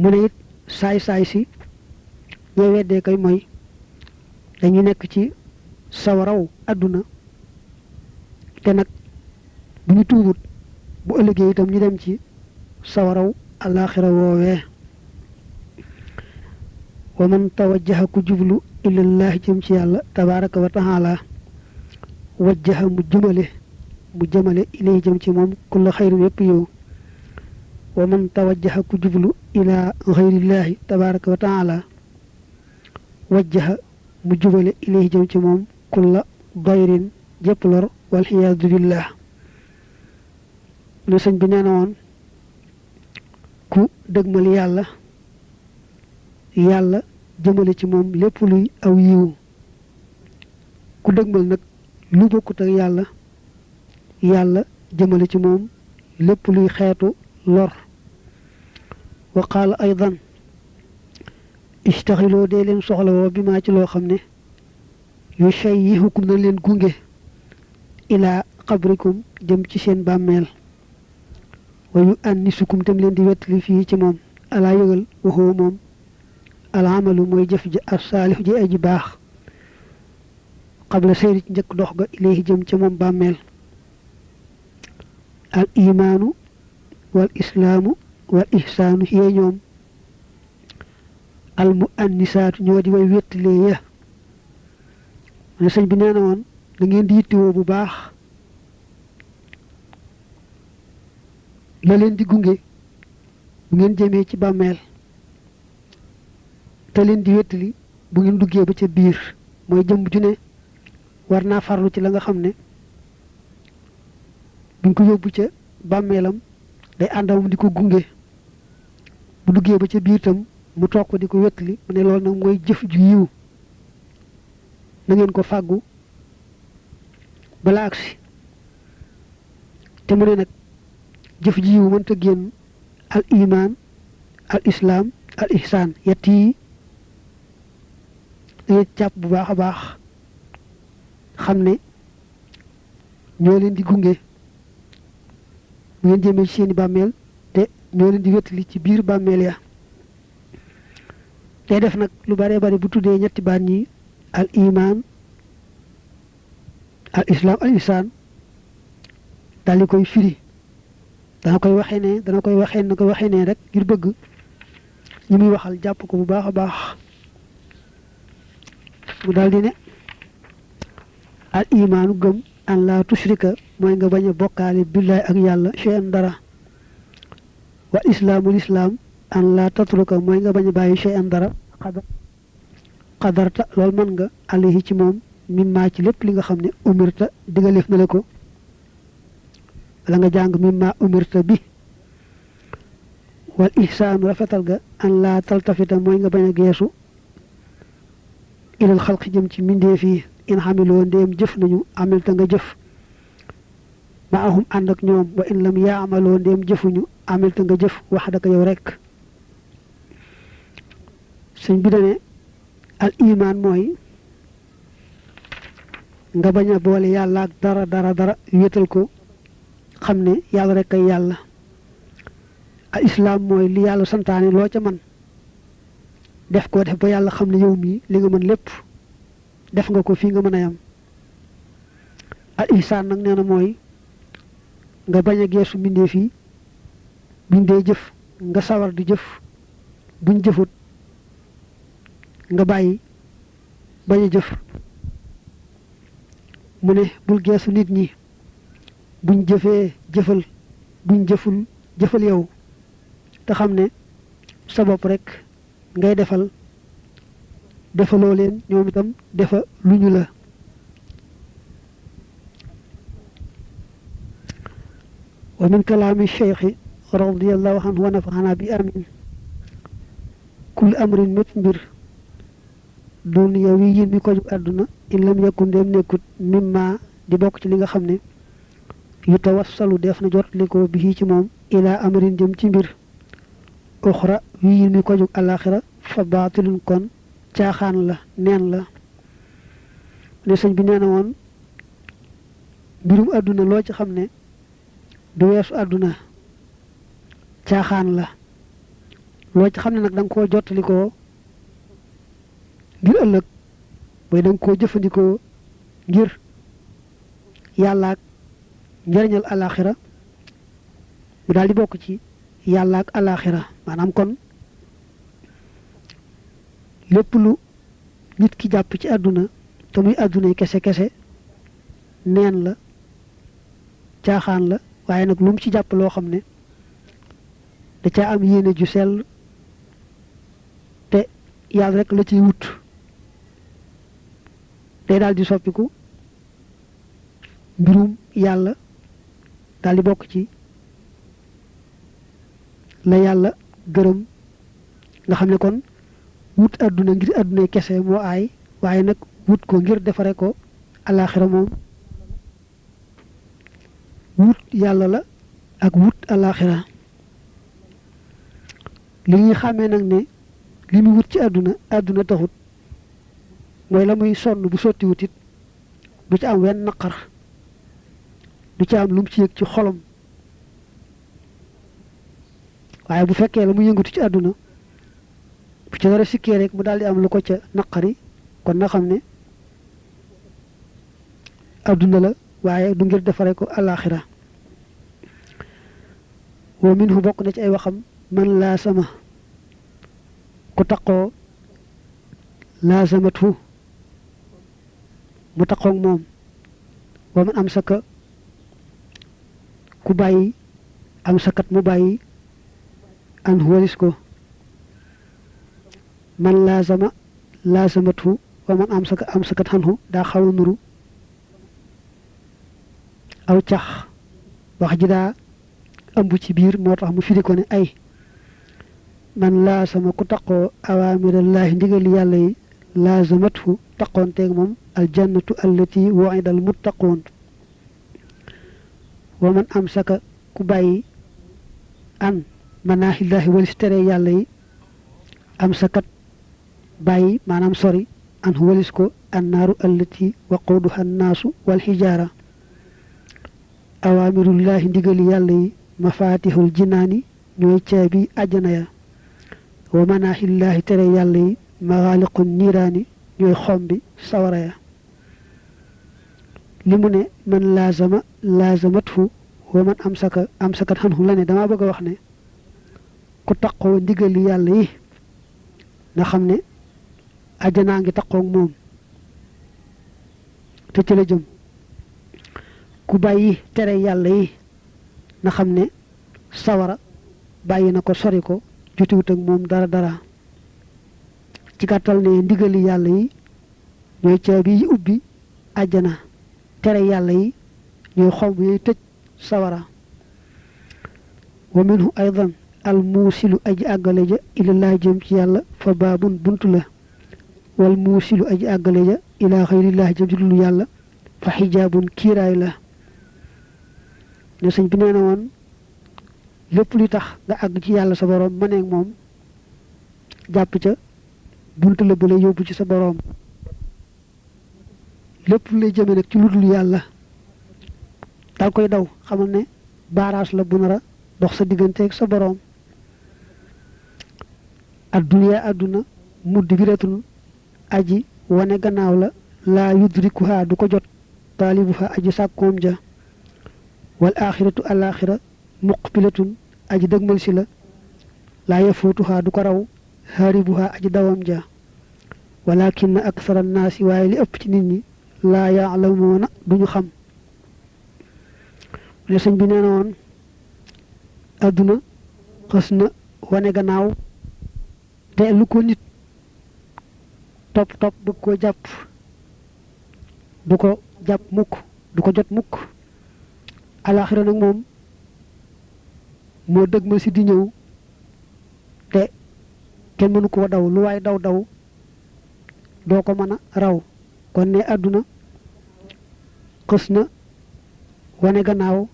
mu ne it saay-saay si ñooy weddee koy mooy dañu nekk ci sawaraw àdduna te nag bu ñu tuubut bu ëllëgee itam ñu dem ci sawaraw alaaxira woowee wa man tawajjaha ku jublu ilallahi jëm ci yàlla tabaraka wa taala wajjaha mu jëmale ilay jëm ci moom kulla xayrin yépp yow wa man tawajjaha ku jublu ila xayrillahi tabaraka wa taala wajjaha mu jubale ilay jëm ci moom kulla dayrin jëpp lor walxiyaadu billah lu sëñ bi nee na woon ku dëgmal yàlla jëmale ci moom lépp luy aw yiwu ku dëgmal nag lu bokkut ak yàlla jëmale ci moom lépp luy xeetu lor wa qaala aydan istaxiloo dee leen soxlawoo bi maa ci loo xam ne yu shayyihukum na leen gunge ilaa qabrikum jëm ci seen bàmmeel wa yu annisukum tam leen di wettali fii ci moom alaa yëgal waxoo moom alamalu mooy jëf ji as-saalih ji aji baax qabla seyri ci njëkk dox ga ilayhi jëm ca moom bàmmeel al imaanu wal islaamu wal ihsaanu yee ñoom al muannisaatu ñoo di way wettalee ya ne sëñ bi nee na woon da ngeen di yittewoo bu baax la leen di gunge bu ngeen jëmee ci bàmmeel te leen di wettali bu ngeen duggee ba ca biir mooy jëmm ju ne war naa farlu ci la nga xam ne buñ ko yóbbu ca bàmmeelam day àndawum di ko gunge bu duggee ba ca biir tam mu toog ko di ko wettali mu ne loolu nag mooy jëf ju yiw na ngeen ko fàggu bala agsi te mu ne nag jëf ji yiw mënta génn al iman al islaam al ihsaan yett yi dangeen jàpp bu baax a baax xam ne ñoo leen di gunge bu ngeen jëmee ci seeni bàmmeel te ñoo leen di wettali ci biir bàmmeel ya day def nag lu bare bari bu tuddee ñetti baat ñi al iman al islaam al ihsaan daal di koy firi dana koy waxee ne rek ngir bëgg ñi muy waxal jàpp ko bu baax a baax mu daal di ne al imaanu gëm an laa tushrika mooy nga bañ a bokkaale billaay ak yàlla shay'an dara wa islaamul islaam an laa tatruka mooy nga bañ a bàyyi shay'an dara qadarta loolu mën nga alayhi ci moom mimma ci lépp li nga xam ne umirta digaleef na la ko la nga jàng mimma umirta bi wal ihsaanu rafetal ga an laa taltafita mooy nga bañ a geesu ilal xalqi jëm ci mbindeef yi in xamiloo ndéem jëf nañu amilta nga jëf ma ahum ànd ak ñoom wa in lam yaamaloo ndéem jëfuñu amilta nga jëf wax daka yow rekk sëñ bi dane al iman mooy nga bañ a boole yàlla ak dara wéetal ko xam ne yàlla rek ay yàlla al islaam mooy li yàlla santaane loo ca man def ko def ba yàlla xam ne yow mii li nga mën lépp def nga ko fii nga mën a yam al ihsaan nag nee na mooy nga bañ a geesu mbindee fii buñ dee jëf nga sawar di jëf buñ jëfut nga bàyyi bañ a jëf mu ne bul geesu nit ñi buñ jëfee jëfal buñ jëful jëfal yow te xam ne sa bopp rek ngay defaloo leen ñoom itam defa lu ñu la wa min kalaami cheikhi radiallahu anhu wa nafaxana bi amin kul amrin mépp mbir duniya wi mi ko jug àdduna in lam yakun dem nekkut mimma di bokk ci li nga xam ne yu tawassalu def na jot liko bi ci mom ila amrin jëm ci mbir ukhra wi mi ko juk alakhirah fa batilun kon caaxaan la neen la ne sëñ bi neena woon mbirum aduna loo ci xam ne du weesu aduna caaxaan la loo ci xam ne nag da nga koo jottalikoo ngir ëllëg mooy da nga koo jëfandikoo ngir yàlla ak njariñal alaxira mu daal di bokk ci yàlla ak alaxira maanaam kon lépp lu nit ki jàpp ci àdduna te muy àdduna kese kese neen la caaxaan la waaye nag lu mu ci jàpp loo xam ne da caa am yéene ju sell te yàlla rek la ciy wut day daal di soppiku mbirum yàlla daal di bokk ci la yàlla gërëm nga xam ne kon wut àdduna ngir àdduna kese moo aay waaye nag wut ko ngir defare ko alaxira moom wut yàlla la ak wut alaxira li ñuy xàmmee nag ne li muy wut ci àdduna taxut mooy la muy sonn bu sotti wutit du ci am wenn naqar du ci am lu mu ci yëg ci xolom waaye bu fekkee la mu yëngatu ci àdduna bu ci dara sikkee rek mu daal di am lu ko ca naqari kon na xam ne àdduna la waaye du ngir defare ko alaxira wa minhu bokk na ci ay waxam man laa sama ku taqoo laasamatu mu taqoog moom wa man am saka ku bàyyi am sakat mu bàyyi an walis ko man laazama laasamatu wa man am sakat xanhu daa xaw a nuru aw cax wax ji daa ëmb ci biir moo tax mu firi ko ne ay man laasama ku taqoo awaamirallahi ndigali yàlla yi laazamathu taqoonteeg moom aljannatu allati wu'ida almuttaqoon wa man am saka ku bàyyi an manaahillahi walis tere yàlla yi am sakat bàyyi maanaam sori an walis ko annaaru allati waquuduha annaasu walxijaara awaamirullahi ndigali yàlla yi mafatihul jinaani ñooy caabi àjjana ya wa manaahillahi tere yàlla yi maxaaliqun niiraani ñooy xombi sawara ya li mu ne man laazamathu wa man am sakat xanhu la ne dama bëgg a wax ne ku taqoo ndigali yàlla yi nga xam ne àjjanaa ngi taqoog moom te ci la jëm ku bàyyi tere yàlla yi na xam ne sawara bàyyi na ko sori ko jotiwut ak moom dara ci gàttal ne ndigali yàlla yi ñooy caabi yi ubbi àjjana tere yàlla yi ñooy xomb yooyu tëj sawara wa minhu aydan al muusilu aji àggale ja ilallah jëm ci yàlla fa baabun buntu la wal muusilu aji àggale ja ila xayrillah jëm ci dul yàlla fa xijaabun kiiraay la ne sëñ bi nee na woon lépp luy tax nga àgg ci yàlla sa boroom mëneeg moom jàpp ca bunt la bu lay yóbbu ci sa boroom lépp lu lay jëme nag ci lu dul yàlla dal koy daw xamal ne baaraas la bu nar a dox sa digganteeg sa boroom adduniya adduna mudbiratun aji wane gannaaw la laa yudrikuha du ko jot taalibuha aji sàkkoom ja wal axiratu alaxira muqbilatun aji dëgmal si la laa yafuutuha du ko raw haribuha aji dawam ja walakin aksara annaasi waaye li ëpp ci nit ñi laa yaalamuuna duñu xam ne sëñ bi nee na woon adduna xës na wane gannaaw te lu ko nit topp bëgg koo jàpp du ko jàpp mukk du ko jot mukk alaxira nag moom moo dëgmal si di ñëw te kenn mënu ko daw lu waay daw doo ko mën a raw kon ne àdduna xës na wane gannaaw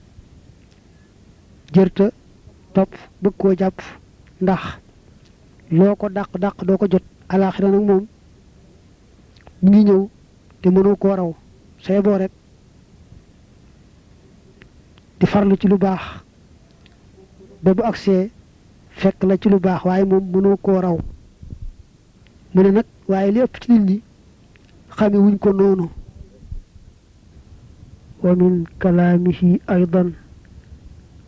jërta topp bëgg koo jàpp ndax loo ko dàq doo ko jot alaaxira nag moom mu ngi ñëw te mënoo koo raw say boo rek di farlu ci lu baax ba bu agsee fekk la ci lu baax waaye moom mënoo koo raw mu ne nag waaye li ëpp ci nit ñi xame wuñ ko noonu wa min kalaamihi aydan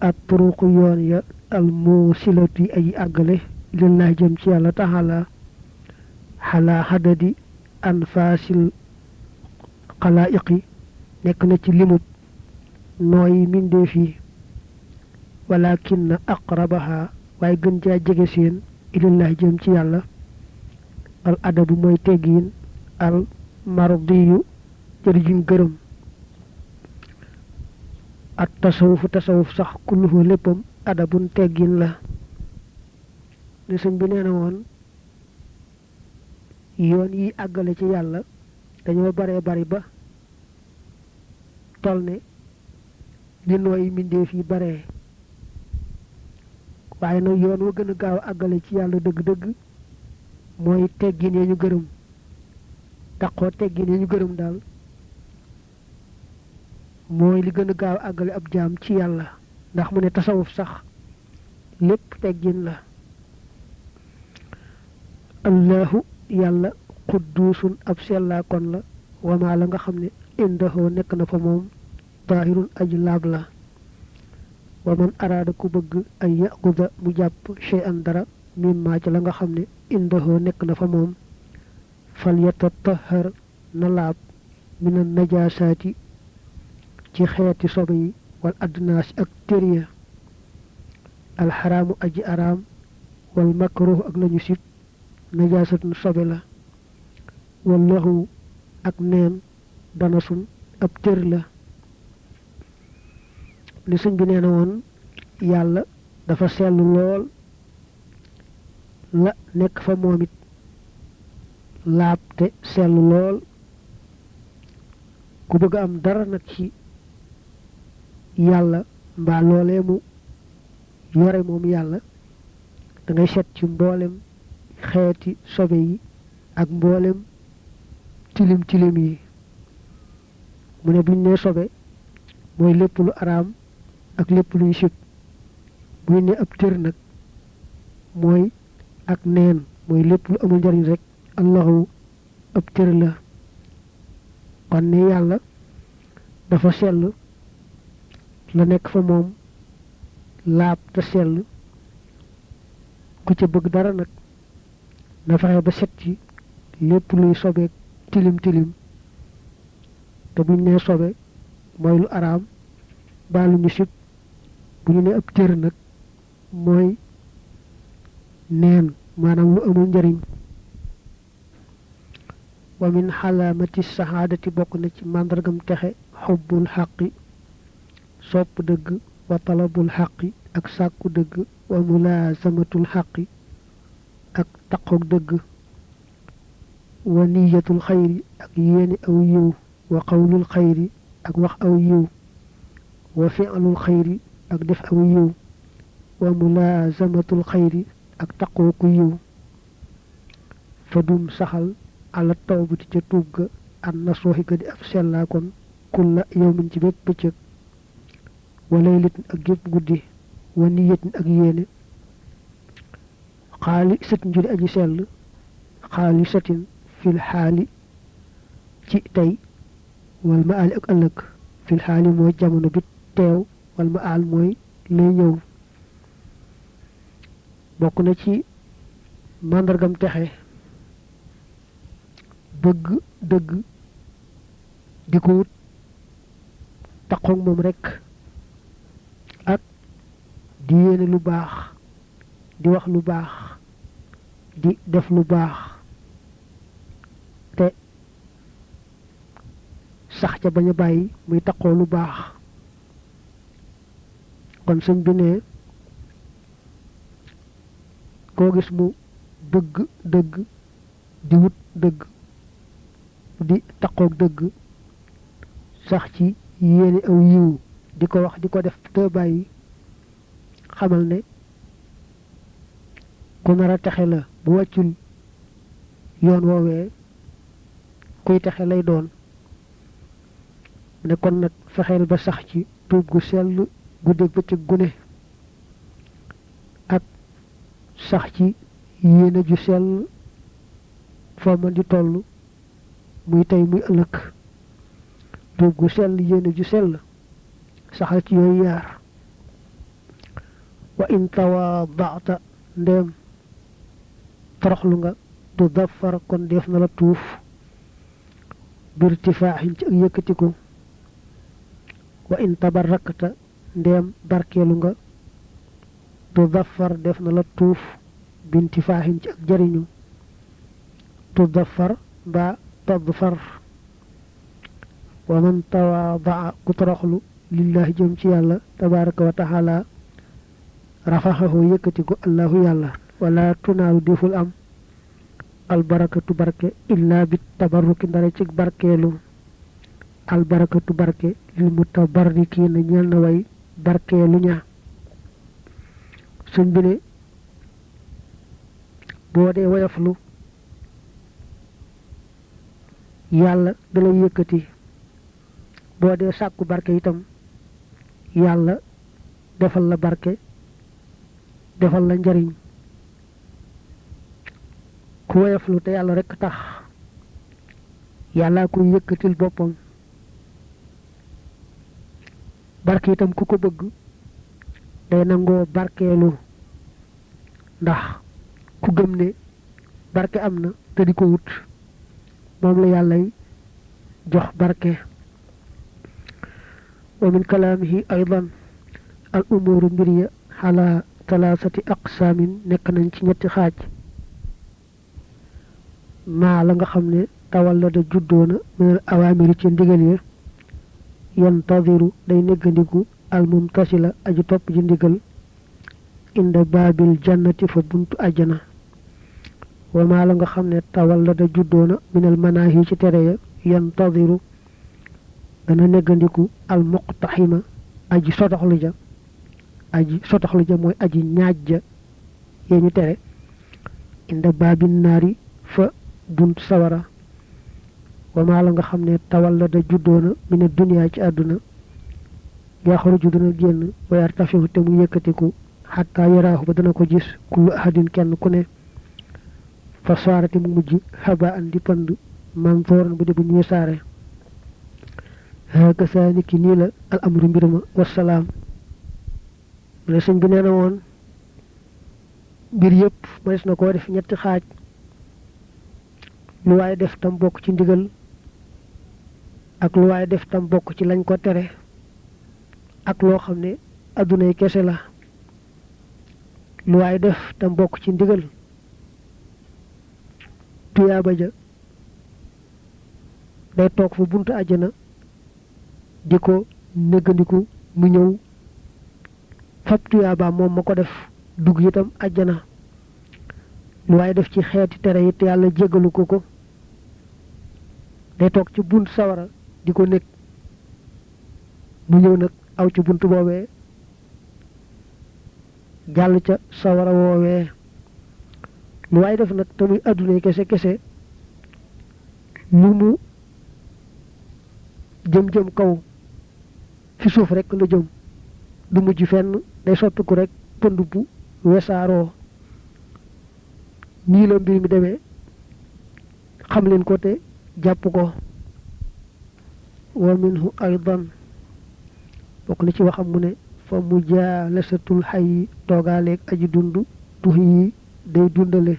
at turuqu yoon ya al muusilati ay àggale lillahi jëm ci yàlla taala xalaa xadadi anfaasil xalaa'iqi nekk na ci limub nooyi mindeef yi walakin aqrabaha waaye gën caa jege seen lillahi jëm ci yàlla al adabu mooy teggiin al mardiyu jërëjuñ gërëm at tasawuf sax kulluhu léppam adabun teggin la ne sëñ bi nee na woon yoon yi àggale ci yàlla dañoo baree bari ba tol ne li nooy mbindeef yi baree waaye nag yoon wa gën a gaaw àggale ci yàlla dëgg-dëgg mooy teggin ya ñu gërëm taqoo teggin ya ñu gërëm daal mooy li gën a gaaw àggale ab jaam ci yàlla ndax mu ne tasawuf sax lépp teggin la allahu yàlla qudduusun ab sellaa kon la wamaa la nga xam ne indahoo nekk na fa moom taahirun aju laab la wa man araada ku bëgg ay yaquda mu jàpp shay'an dara mimmaa ci la nga xam ne indahoo nekk na fa moom fal yatatahhar na laab minan najaasaati ci xeeti sobe yi wal adnaas ak tëriya alxaraamu aji araam wal makruh ak lañu sib najaasatun sobe la wal lahu ak neen danasun ab tër la li sëñ bi nee na woon yàlla dafa sellu lool la nekk fa moom it laab te sellu lool ku bëgg am dara nag ci yàlla mbaa loolee mu yore moom yàlla da ngay set ci mboolem xeeti sobe yi ak mboolem tilim yi mu ne buñ ne sobe mooy lépp lu araam ak lépp luy sib buñ ne ab tër nag mooy ak neen mooy lépp lu amul njariñ rek allahu ab tër la kon ne yàlla dafa sell la nekk fa moom laab te sell ku ca bëgg dara nag na fexe ba set ci lépp luy sobeek tilim te buñ nee sobe mooy lu araam baa lu ñu sib bu ñu ne ab tër nag mooy neen maanaam lu amul njariñ wa min xalaamati saxaadati bokk na ci màndargam texe xubbul xaqi sopp dëgg wa talabul xaqi ak sàkku dëgg wa mulaazamatul xaqi ak taqoog dëgg wa niyatul xayri ak yéene aw yiw wa qawlul xayri ak wax aw yiw wa fi'lul xayri ak def aw yiw wa mulaazamatul xayri ak taqooku yiw fa dum saxal ala tawbati ca tuub ga an nasuuxi ga di ab sellaa kon kulla yawmin ci bépp bëccëg wa laylatin ak gépp guddi wa niyatin ak yéene xaali satin judi aji sell xaali satin fil xaali ci tey wal ma aali ak ëllëg fil xaali mooy jamono bi teew wal ma aal mooy lay ñëw bokk na ci màndargam texe bëgg dëgg di ko wut taqoog moom rekk ak di yéene lu baax di wax lu baax di def lu baax te sax ca bañ a bàyyi muy taqoo lu baax kon sëñ bi ne koo gis mu bëgg dëgg di wut dëgg di taqoog dëgg sax ci yéene aw yiw di ko wax di ko def te bàyyi xamal ne ku nara texe la bu wàccul yoon woowee kuy texe lay doon ne kon nag fexeel ba sax ci tuub gu sell guddeeg bëccëg gune ak sax ci yéene ju sell foo mën di toll muy tey muy ëllëg tuub gu sell yéene ju sell saxal ci yooyu yaar wa in tawaadata ndéem toroxlu nga tu dafar kon def na la tuuf birtifaaxin ci ak yëkkatiku wa in tabarakta ndéem barkeelu nga tu dafar def na la tuuf bintifaaxin ci ak jariñu tu dafar mbaa tadfar wa man tawaadaa ku toroxlu lillahi jëm ci yàlla tabaraka wa taala rafaxahu yëkkatiku allahu yàlla wala tunaalu deful am albarakatu barke illa bit tabarruki ndare ci barkeelu albarakatu barke lil mutabarrikiina ñeel na way barkeelu ña suñ bi ne boo dee woyoflu yàlla da lay yëkkati boo dee sàkku barke itam yàlla defal la barke defal la njariñ ku woyoflu te yàlla rekk tax yàlla koy yëkkatil boppam barke itam ku ko bëgg day nangoo barkeelu ndax ku gëm ne barke am na te di ko wut moom la yàllay jox barke wa min kalaamihi aydan al umuuru mbir ya xalaa talaasati aqsaamin nekk nañ ci ñetti xaaj maa la nga xam ne tawallada juddoona minal awaamiri ci ndigal ya yantadiru day néggandiku al mumtasila aju topp ji ndigal inda baabil jannati fa buntu ajjana wa maa la nga xam ne tawallada juddoona minal manaahi ci tere ya yantadiru dana néggandiku al muqtaxima aji sotoxlu ja mooy aji ñaaj ja yee ñu tere inda baabin naari fa bunt sawara wa maa la nga xam ne tawallada juddoona mina duniyaa ci àdduna yaxruju dana génn wa yartafihu te mu yëkkatiku xataa yaraahu ba dana ko gis kullu ahadin kenn ku ne fa saarati mu mujj xaba an di pënd manzooran bu di bu ñuy saare hakasaa niki nii la al amru mbir ma wasalaam mu ne sëñ bi nee na woon mbir yëpp mënees na koo def ñetti xaaj lu waaye def tam bokk ci ndigal ak lu waaye def tam bokk ci lañ ko tere ak loo xam ne addunay kese la lu waaye def tam bokk ci ndigal tuyaaba ja day toog fa buntu àjjana di ko néggandiku mu ñëw fab tuyaaba moom ma ko def dugg itam àjjana lu waaye def ci xeeti tere it yàlla jéggalu ko day toog ci bunt sawara di ko nekk mu ñëw nag aw ci bunt boobee jàll ca sawara woowee lu waaye def nag te muy adduna kese lu mu jëm kaw fi suuf rek la jëm du mujj fenn day soppiku rek pënd bu wesaaroo nii la mbir mi demee xam leen ko te jàpp ko wa minhu aydan bokk na ci waxam mu ne fa mujaalasatul xay toogaaleeg aji dund tux yi day dundale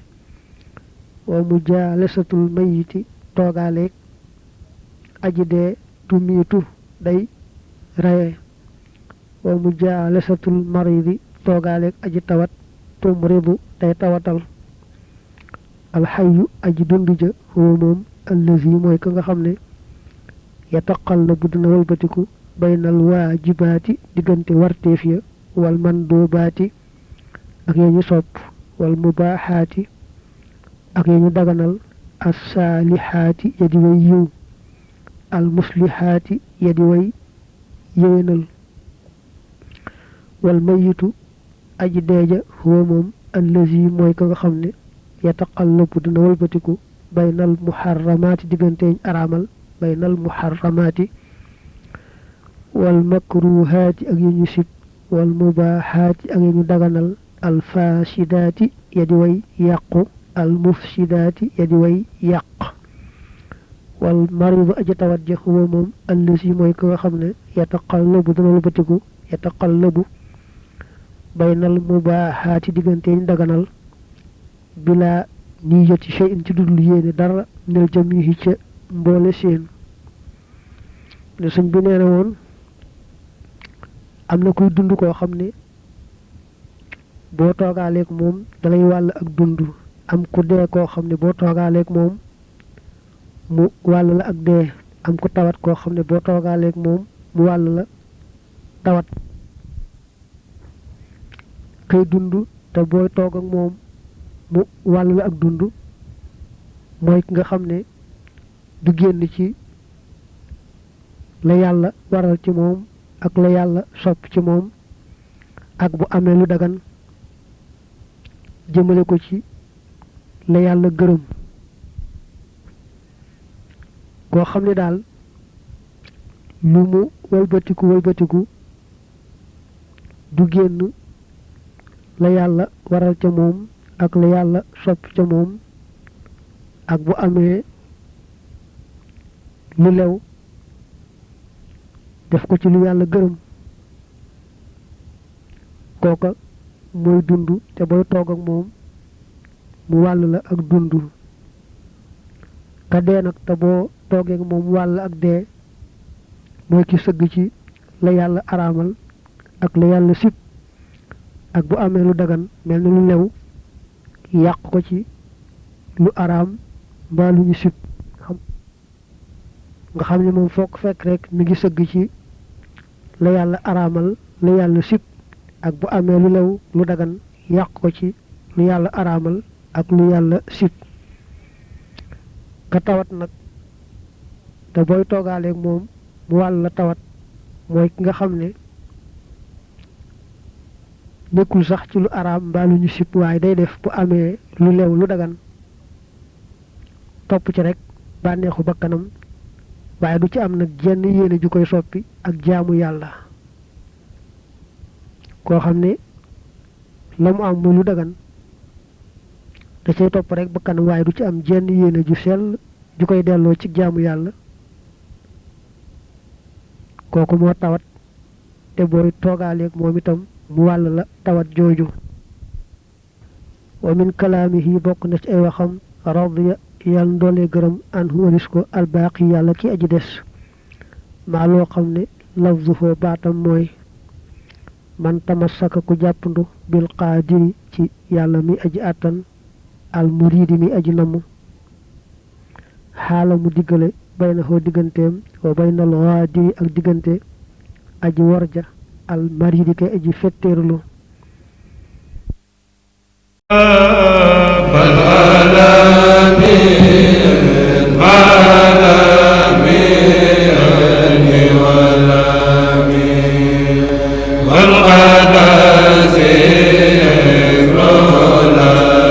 wa mujaalasatul mayiti toogaaleeg aji dee tumiitu day raye wa mujaalasatul maridi toogaaleeg aji tawat tumridu day tawatal alxayu aji dund ja huwa moom allazi mooy ka nga xam ne yataqallabu dina walbatiku baynal waajibaati diggante warteef ya wal mandoobaati ak ya ñu sopp wal mubaaxaati ak ya ñu daganal assaalihaati ya di way yiw al muslihaati ya di way yéwénal wal mayitu aji deeja huwa moom allazi mooy ka nga xam ne yataqallabu dina walbatiku baynal muharramaati digganteeñ araamal baynal muharramaati wal makruhaati ak yu ñu sib wal mubaahaati ak yu ñu daganal al faasidaati ya di way yàqu al mufsidaati ya di way yàq wal maridu aji tawat ja huwa moom allazi mooy ka nga xam ne yataqallabu dina walbatiku yataqallabu baynal mubaahaati digganteeñ daganal bila niyati shay'in ci dudul yéene dara nel jamihi ca mboole seen ne sëñ bi nee na woon am na kuy dund koo xam ne boo toogaaleeg moom dalay wàll ak dund am ku dee koo xam ne boo toogaaleeg moom mu wàll la ak dee am ku tawat koo xam ne boo toogaaleeg moom mu wàll la tawat kay dund te booy toog ak moom mu wàll la ak dund mooy ki nga xam ne du génn ci la yàlla waral ci moom ak la yàlla sopp ci moom ak bu amee lu dagan jëmale ko ci la yàlla gërëm koo xam ne daal lu mu walbatiku du génn la yàlla waral ca moom ak la yàlla sopp ca moom ak bu amee lu lew def ko ci lu yàlla gërëm kooka mooy dund te booy toog ak moom mu wàll la ak dund ka dee nag te boo toogee ak moom wàll ak dee mooy ki sëgg ci la yàlla araamal ak la yàlla sib ak bu amee lu dagan mel ni lu lew yàq ko ci lu araam mbaa lu ñu sib nga xam ne moom foo ko fekk rek mi ngi sëgg ci la yàlla araamal la yàlla sib ak bu amee lu lew lu dagan yàq ko ci lu yàlla araamal ak lu yàlla sib ka tawat nag te booy toogaaleeg moom mu wàll la tawat mooy ki nga xam ne nekkul sax ci lu araam mbaa lu ñu sib waaye day def bu amee lu lew lu dagan topp ci rek bànneexu bakkanam waaye du ci am nag jenn yéene ju koy soppi ak jaamu yàlla koo xam ne la mu am muy lu dagan da cay topp rek bakkanam waaye du ci am jenn yéene ju sell ju koy delloo ci jaamu yàlla kooku moo tawat te booy toogaaleeg moom itam mu wàll la tawat jooju wa min kalaamihi bokk na ci ay waxam radiya yàlla ndoolee gërëm an walis ko albaaqi yàlla ki aji des maa loo xam ne lafzuhu baatam mooy man tamassaka ku jàppandu bil qaadiri ci yàlla mi aji àttan al muridi mi aji namm xaala mu diggale baynahu digganteem wa baynal gaadiri ak diggante aji warja al maridi kay aji fetteerlu